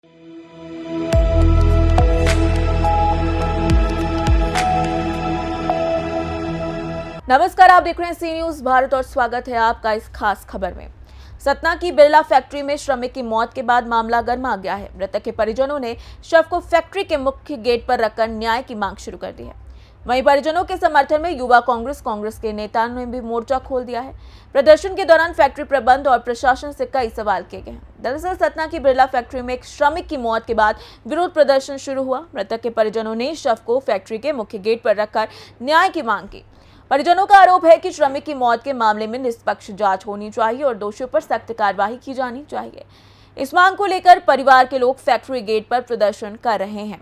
नमस्कार, आप देख रहे हैं सी न्यूज भारत और स्वागत है आपका इस खास खबर में। सतना की बिरला फैक्ट्री में श्रमिक की मौत के बाद मामला गर्मा गया है। मृतक के परिजनों ने शव को फैक्ट्री के मुख्य गेट पर रखकर न्याय की मांग शुरू कर दी है। वहीं परिजनों के समर्थन में युवा कांग्रेस के नेताओं ने भी मोर्चा खोल दिया है। प्रदर्शन के दौरान फैक्ट्री प्रबंध और प्रशासन से कई सवाल किए गए हैं। दरअसल सतना की बिरला फैक्ट्री में एक श्रमिक की मौत के बाद विरोध प्रदर्शन शुरू हुआ। मृतक के परिजनों ने शव को फैक्ट्री के मुख्य गेट पर रखकर न्याय की मांग की। परिजनों का आरोप है कि श्रमिक की मौत के मामले में निष्पक्ष जांच होनी चाहिए और दोषियों पर सख्त कार्रवाई की जानी चाहिए। इस मांग को लेकर परिवार के लोग फैक्ट्री गेट पर प्रदर्शन कर रहे हैं।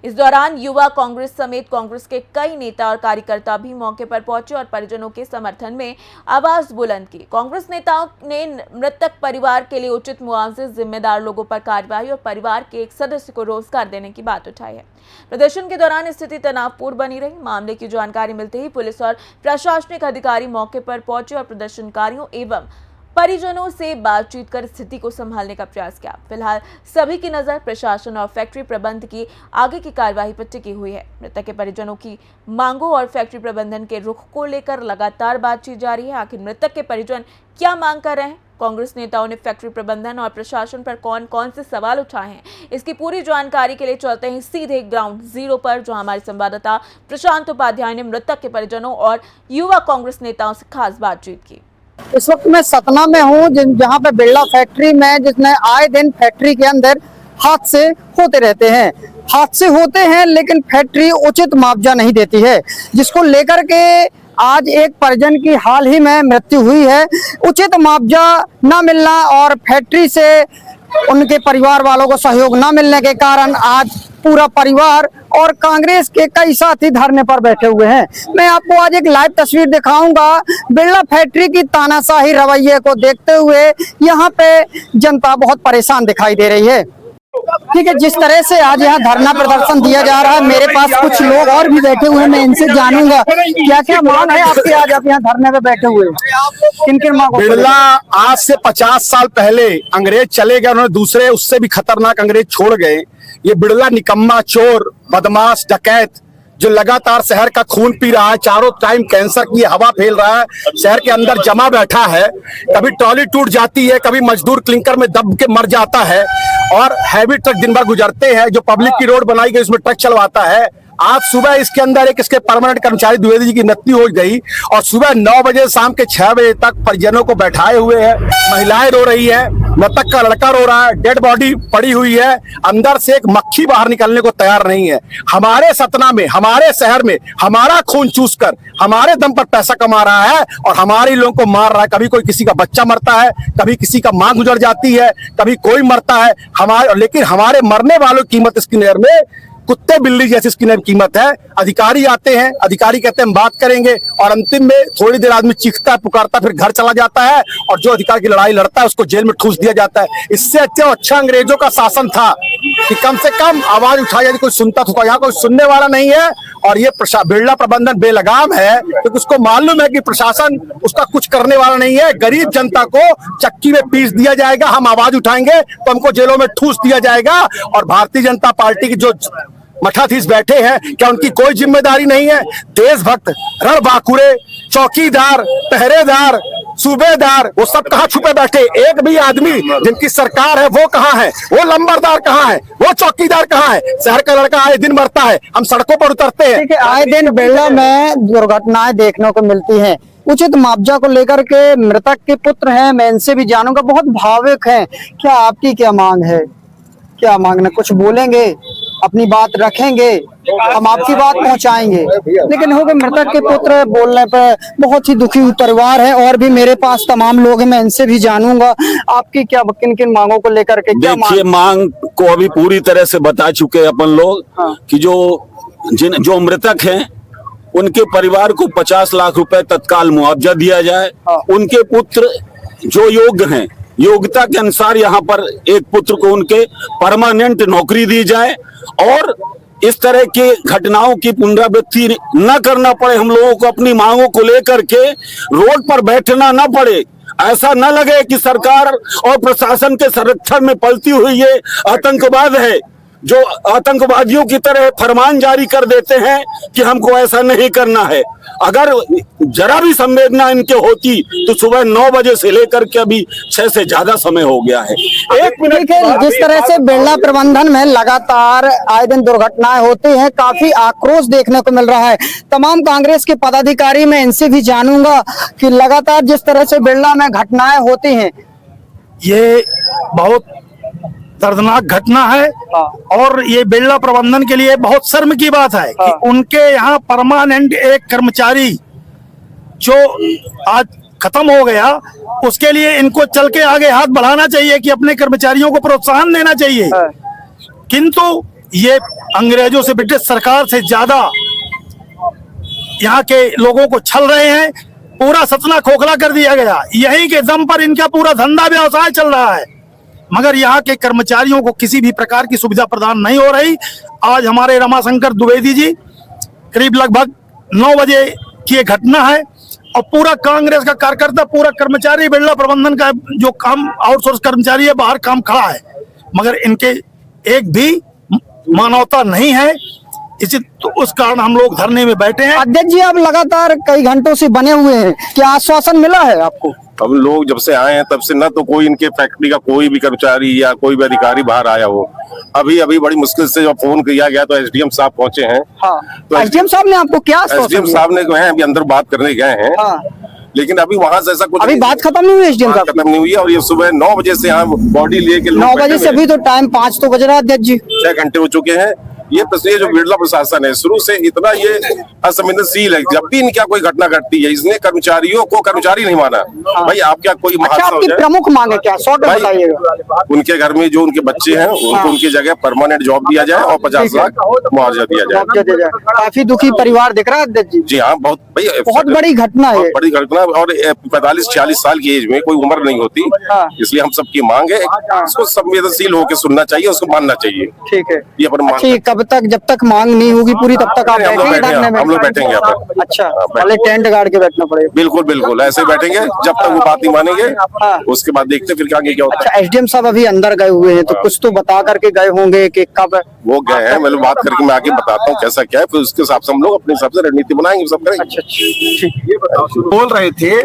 इस दौरान युवा कांग्रेस समेत कांग्रेस के कई नेता और कार्यकर्ता भी मौके पर पहुंचे और परिजनों के समर्थन में आवाज बुलंद की। कांग्रेस नेताओं ने मृतक परिवार के लिए उचित मुआवजे, जिम्मेदार लोगों पर कार्रवाई और परिवार के एक सदस्य को रोजगार देने की बात उठाई है। प्रदर्शन के दौरान स्थिति तनावपूर्ण बनी रही। मामले की जानकारी मिलते ही पुलिस और प्रशासनिक अधिकारी मौके पर पहुंचे और प्रदर्शनकारियों एवं परिजनों से बातचीत कर स्थिति को संभालने का प्रयास किया। फिलहाल सभी की नजर प्रशासन और फैक्ट्री प्रबंध की आगे की कार्यवाही पर टिकी हुई है। मृतक के परिजनों की मांगों और फैक्ट्री प्रबंधन के रुख को लेकर लगातार बातचीत जारी है। आखिर मृतक के परिजन क्या मांग कर रहे हैं? कांग्रेस नेताओं ने फैक्ट्री प्रबंधन और प्रशासन पर कौन कौन से सवाल उठाए हैं? इसकी पूरी जानकारी के लिए चलते हैं सीधे ग्राउंड जीरो पर, जहां हमारे संवाददाता प्रशांत उपाध्याय ने मृतक के परिजनों और युवा कांग्रेस नेताओं से खास बातचीत की। इस वक्त मैं सतना में हूँ, जहाँ पे बिरला फैक्ट्री में, जिसमें आए दिन फैक्ट्री के अंदर हादसे होते रहते हैं। हादसे होते हैं लेकिन फैक्ट्री उचित मुआवजा नहीं देती है, जिसको लेकर के आज एक परिजन की हाल ही में मृत्यु हुई है। उचित मुआवजा न मिलना और फैक्ट्री से उनके परिवार वालों को सहयोग न मिलने के कारण आज पूरा परिवार और कांग्रेस के कई साथी धरने पर बैठे हुए हैं। मैं आपको आज एक लाइव तस्वीर दिखाऊंगा। बिरला फैक्ट्री की तानाशाही रवैये को देखते हुए यहाँ पे जनता बहुत परेशान दिखाई दे रही है। ठीक है, जिस तरह से आज यहाँ धरना प्रदर्शन दिया जा रहा है, मेरे पास कुछ लोग और भी बैठे हुए हैं, मैं इनसे जानूंगा क्या क्या मांग है आपकी। आज आप यहाँ धरने पे बैठे हुए किन किन मांगों? बिरला आज से 50 साल पहले अंग्रेज चले गए, उन्होंने दूसरे उससे भी खतरनाक अंग्रेज छोड़ गए। ये बिरला निकम्मा, चोर, बदमाश, डकैत जो लगातार शहर का खून पी रहा है, चारों टाइम कैंसर की हवा फैल रहा है, शहर के अंदर जमा बैठा है। कभी ट्रॉली टूट जाती है, कभी मजदूर क्लिंकर में दब के मर जाता है और हैवी ट्रक दिन भर गुजरते हैं। जो पब्लिक की रोड बनाई गई उसमें ट्रक चलवाता है। आज सुबह इसके अंदर एक इसके परमानेंट कर्मचारी द्विवेदी जी की मृत्यु हो गई और सुबह 9 बजे शाम के 6 बजे तक परिजनों को बैठाए हुए हैं। महिलाएं रो रही है, मृतक का लड़का रो रहा है, डेड बॉडी पड़ी हुई है, अंदर से एक मक्खी बाहर निकलने को तैयार नहीं है। हमारे सतना में, हमारे शहर में हमारा खून चूस कर हमारे दम पर पैसा कमा रहा है और हमारे लोगों को मार रहा है। कभी कोई किसी का बच्चा मरता है, कभी किसी का मां गुजर जाती है, कभी कोई मरता है लेकिन हमारे मरने वालों की कीमत इसकी नहर में कुत्ते बिल्ली जैसी इसकी कीमत है। अधिकारी आते हैं, अधिकारी कहते हैं हम बात करेंगे और अंतिम में थोड़ी देर आदमी चीखता है, पुकारता है, फिर घर चला जाता है और जो अधिकार की लड़ाई लड़ता है उसको जेल में ठूस दिया जाता है। इससे अच्छा अंग्रेजों का शासन था कि कम से कम आवाज उठाई जाती, कोई सुनता था। यहाँ कोई सुनने वाला नहीं है और ये बिरला प्रबंधन बेलगाम है क्योंकि उसको मालूम है कि प्रशासन उसका कुछ करने वाला नहीं है। गरीब जनता को चक्की में पीस दिया जाएगा, हम आवाज उठाएंगे तो हमको जेलों में ठूस दिया जाएगा। और भारतीय जनता पार्टी की जो मठाधीश बैठे हैं, क्या उनकी कोई जिम्मेदारी नहीं है? देशभक्त, रणबांकुरे, चौकीदार, पहरेदार, सूबेदार, वो सब कहाँ छुपे बैठे? एक भी आदमी जिनकी सरकार है वो कहाँ है? वो लंबरदार कहाँ है? वो चौकीदार कहाँ है? शहर का लड़का आए दिन मरता है, हम सड़कों पर उतरते हैं। ठीक है, आए दिन बिरला में दुर्घटनाएं देखने को मिलती हैं। उचित मुआवजा को लेकर के मृतक के पुत्र हैं, मैं इनसे भी जानूंगा, बहुत भावुक हैं। क्या आपकी क्या मांग है? क्या मांगना, कुछ बोलेंगे, अपनी बात रखेंगे, हम आपकी बात पहुंचाएंगे। लेकिन हो गए मृतक के पुत्र, बोलने पर बहुत ही दुखी परिवार है और भी मेरे पास तमाम लोग हैं, मैं इनसे भी जानूंगा आपकी क्या किन किन मांगों को लेकर के। देखिए, मांग को अभी पूरी तरह से बता चुके अपन लोग। हाँ। कि जो मृतक हैं उनके परिवार को 50 लाख रुपए तत्काल मुआवजा दिया जाए। हाँ। उनके पुत्र जो योग्य हैं, योग्यता के अनुसार यहाँ पर एक पुत्र को उनके परमानेंट नौकरी दी जाए और इस तरह की घटनाओं की पुनरावृत्ति न करना पड़े। हम लोगों को अपनी मांगों को लेकर के रोड पर बैठना न पड़े। ऐसा न लगे कि सरकार और प्रशासन के संरक्षण में पलती हुई ये आतंकवाद है, जो आतंकवादियों की तरह फरमान जारी कर देते हैं कि हमको ऐसा नहीं करना है। अगर जरा भी संवेदना इनके होती तो सुबह 9 बजे से लेकर के अभी 6 से ज्यादा समय हो गया है। एक मिनट देखिए, जिस तरह से बिरला प्रबंधन में लगातार आए दिन दुर्घटनाएं होती हैं, काफी आक्रोश देखने को मिल रहा है। तमाम कांग्रेस के पदाधिकारी, मैं इनसे भी जानूंगा कि लगातार जिस तरह से बिरला में घटनाएं होती हैं, ये बहुत दर्दनाक घटना है और ये बिरला प्रबंधन के लिए बहुत शर्म की बात है कि उनके यहाँ परमानेंट एक कर्मचारी जो आज खत्म हो गया, उसके लिए इनको चल के आगे हाथ बढ़ाना चाहिए कि अपने कर्मचारियों को प्रोत्साहन देना चाहिए। किंतु ये अंग्रेजों से, ब्रिटिश सरकार से ज्यादा यहाँ के लोगों को छल रहे हैं। पूरा सतना खोखला कर दिया गया, यही के दम पर इनका पूरा धंधा व्यवसाय चल रहा है, मगर यहाँ के कर्मचारियों को किसी भी प्रकार की सुविधा प्रदान नहीं हो रही। आज हमारे रमाशंकर द्विवेदी जी, करीब लगभग 9 बजे की ये घटना है और पूरा कांग्रेस का कार्यकर्ता, पूरा कर्मचारी, बिरला प्रबंधन का जो काम आउटसोर्स कर्मचारी है, बाहर काम खड़ा है, मगर इनके एक भी मानवता नहीं है। इसी तो उस कारण हम लोग धरने में बैठे हैं। अध्यक्ष जी, आप लगातार कई घंटों से बने हुए हैं, क्या आश्वासन मिला है आपको? हम लोग जब से आए हैं तब से न तो कोई इनके फैक्ट्री का कोई भी कर्मचारी या कोई भी अधिकारी बाहर आया हो। अभी बड़ी मुश्किल से जब फोन किया गया तो एसडीएम साहब पहुंचे हैं। हाँ। तो एसडीएम साहब ने आपको क्या आश्वासन एसडीएम दिया? साहब ने गए हैं, अभी अंदर बात करने गए हैं। हाँ। लेकिन अभी वहां से ऐसा कुछ अभी बात खत्म नहीं हुई एसडीएम साहब? खत्म नहीं हुई है और ये सुबह 9 बजे से यहाँ बॉडी लेके 9 बजे से अभी तो टाइम 5 तो बज रहा है अध्यक्ष जी। 6 घंटे हो चुके हैं। ये जो बिरला प्रशासन है शुरू से इतना ये असंवेदनशील है। जब भी इनका कोई घटना घटती है, इसने कर्मचारियों को कर्मचारी नहीं माना। भाई आप क्या कोई अच्छा, आपकी प्रमुख मांगे क्या, शॉर्ट में बताइएगा। उनके घर में जो उनके बच्चे हैं उनको उनकी जगह परमानेंट जॉब दिया जाए और 50 लाख मुआवजा दिया जाए। काफी दुखी परिवार दिख रहा है अध्यक्ष जी। जी हाँ, बहुत बड़ी घटना है, बड़ी घटना। और 45-46 साल की एज में कोई उम्र नहीं होती, इसलिए हम सबकी मांग है, इसको संवेदनशील होकर सुनना चाहिए, उसको मानना चाहिए। ठीक है, ये अपन मांग। कब तक, जब तक मांग नहीं होगी पूरी तब तक आप बैठेंगे धरने में? हम लोग बैठेंगे यहाँ पर। अच्छा, पहले टेंट गाड़ के बैठना पड़ेगा? बिल्कुल बिल्कुल, ऐसे बैठेंगे जब तक वो बात नहीं मानेंगे, उसके बाद देखते फिर आगे क्या होता है। अच्छा, एसडीएम साहब अभी अंदर गए हुए हैं, तो कुछ तो बता करके गए होंगे कि कब वो गए हैं। मैं बात करके मैं आगे बताता हूँ कैसा क्या है, फिर उसके हिसाब से हम लोग अपने हिसाब से रणनीति बनाएंगे, सब करेंगे। अच्छा, बोल रहे थे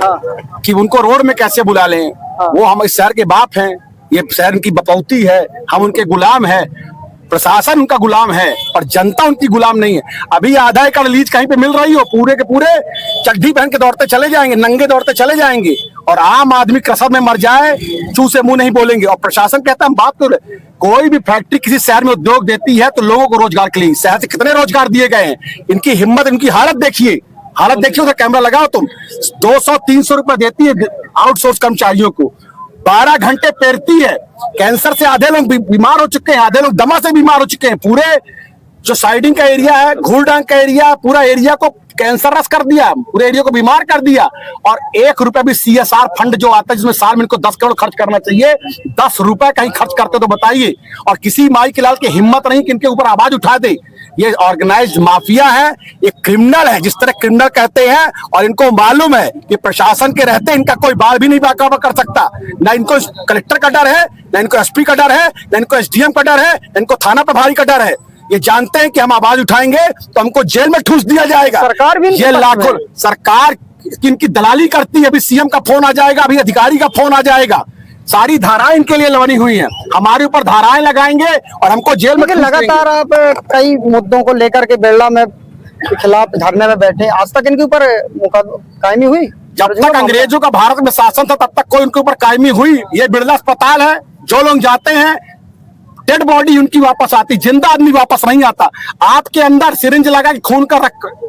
कि उनको रोड में कैसे बुला लें, वो हम इस शहर के बाप हैं, ये शहर की बपौती है, हम उनके गुलाम हैं, प्रशासन उनका गुलाम है और जनता उनकी गुलाम नहीं है। अभी आधा एकड़ लीज कहीं पे मिल रही हो, पूरे के पूरे चड्डी पहन के दौड़ते चले जाएंगे, नंगे दौड़ते चले जाएंगे और आम आदमी कसर में मर जाए, चूं से मुंह नहीं बोलेंगे। और प्रशासन कहता है हम बात तो, कोई भी फैक्ट्री किसी शहर में उद्योग देती है तो लोगों को रोजगार के लिए, शहर से कितने रोजगार दिए गए हैं। इनकी हिम्मत, इनकी हालत देखिए, हालत देखिए, उधर कैमरा लगाओ तुम। 200-300 रुपए देती है आउटसोर्स कर्मचारियों को, 12 घंटे पेरती है। कैंसर से आधे लोग बीमार हो चुके हैं, आधे लोग दमा से बीमार हो चुके हैं। पूरे जो साइडिंग का एरिया है, घूलडांग का एरिया, पूरा एरिया को कैंसरस कर दिया, पूरे एरिया को बीमार कर दिया। और 1 रुपया भी CSR फंड जो आता है, जिसमें साल में इनको 10 करोड़ खर्च करना चाहिए, 10 रुपए कहीं खर्च करते तो बताइए। और किसी माई के लाल की हिम्मत नहीं कि इनके ऊपर आवाज उठा दे। ये ऑर्गेनाइज्ड माफिया है, ये क्रिमिनल है, जिस तरह क्रिमिनल कहते हैं। और इनको मालूम है कि प्रशासन के रहते इनका कोई बाल भी नहीं बाकाबा कर सकता। ना इनको कलेक्टर का डर है, ना इनको SP का डर है, ना इनको SDM का डर है, ना इनको थाना प्रभारी का डर है। ये जानते हैं कि हम आवाज उठाएंगे तो हमको जेल में ठूस दिया जाएगा। सरकार भी ये लाखों, सरकार इनकी दलाली करती है। अभी CM का फोन आ जाएगा, अभी अधिकारी का फोन आ जाएगा। सारी धाराएं इनके लिए लवनी हुई हैं, हमारे ऊपर धाराएं लगाएंगे और हमको जेल में। लगातार आप कई मुद्दों को लेकर के बिरला में के खिलाफ धरने में बैठे, आज तक इनके ऊपर कायमी हुई? जब तक अंग्रेजों का भारत में शासन था तब तक कोई उनके ऊपर कायमी हुई? ये बिरला अस्पताल है, जो लोग जाते हैं डेड बॉडी उनकी वापस आती, जिंदा आदमी वापस नहीं आता। आपके अंदर सिरिंज लगा के खून का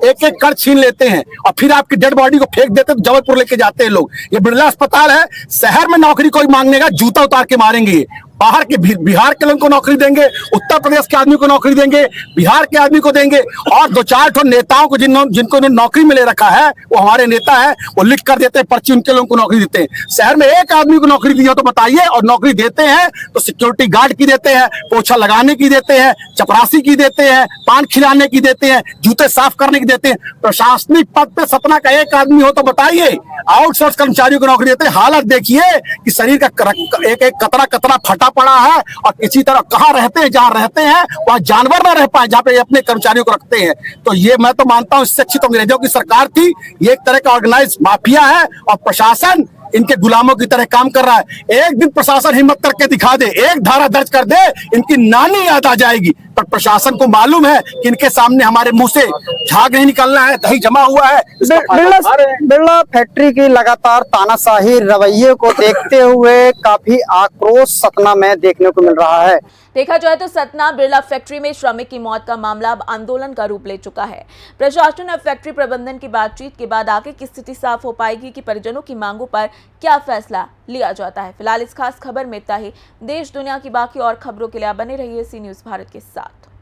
एक कण छीन लेते हैं और फिर आपकी डेड बॉडी को फेंक देते, तो जबलपुर लेके जाते हैं लोग। ये बिरला अस्पताल है, शहर में नौकरी कोई मांगने का जूता उतार के मारेंगे। बाहर के बिहार के लोगों को नौकरी देंगे, उत्तर प्रदेश के आदमी को नौकरी देंगे, बिहार के आदमी को देंगे, और 2-4 ठो नेताओं को जिनको नौकरी में ले रखा है, वो हमारे नेता है, वो लिख कर देते हैं पर्ची, उनके लोगों को नौकरी देते हैं। शहर में एक आदमी को नौकरी दी हो तो बताइए, और नौकरी देते हैं तो सिक्योरिटी गार्ड की देते हैं, पोछा लगाने की देते हैं, चपरासी की देते हैं, पान खिलाने की देते हैं, जूते साफ करने की देते हैं। प्रशासनिक पद पे सतना का एक आदमी हो तो बताइए, आउटसोर्स कर्मचारियों को नौकरी देते हैं। हालत देखिए कि शरीर का एक एक कतरा कतरा फटा पड़ा है, और किसी तरह कहाँ रहते हैं, जहाँ रहते हैं वहाँ जानवर ना रह पाए, जहाँ पे अपने कर्मचारियों को रखते हैं। तो ये मैं तो मानता हूँ इससे अच्छी तो अंग्रेजों की सरकार थी। ये एक तरह का ऑर्गेनाइज माफिया है, और प्रशासन इनके गुलामों की तरह काम कर रहा है। एक दिन प्रशासन हिम्मत करके दिखा दे, एक धारा दर्ज कर दे, इनकी नानी याद आ जाएगी। पर प्रशासन को मालूम है कि इनके सामने हमारे मुंह से झाग नहीं निकलना है, दही जमा हुआ है। बिरला फैक्ट्री की लगातार तानाशाही रवैये को देखते हुए काफी आक्रोश सतना में देखने को मिल रहा है। देखा जाए तो सतना बिरला फैक्ट्री में श्रमिक की मौत का मामला अब आंदोलन का रूप ले चुका है। प्रशासन और फैक्ट्री प्रबंधन की बातचीत के बाद आगे की स्थिति साफ हो पाएगी कि परिजनों की मांगों पर क्या फैसला लिया जाता है। फिलहाल इस खास खबर में इतना ही। देश दुनिया की बाकी और खबरों के लिए आप बने रहिए सी न्यूज़ भारत के साथ।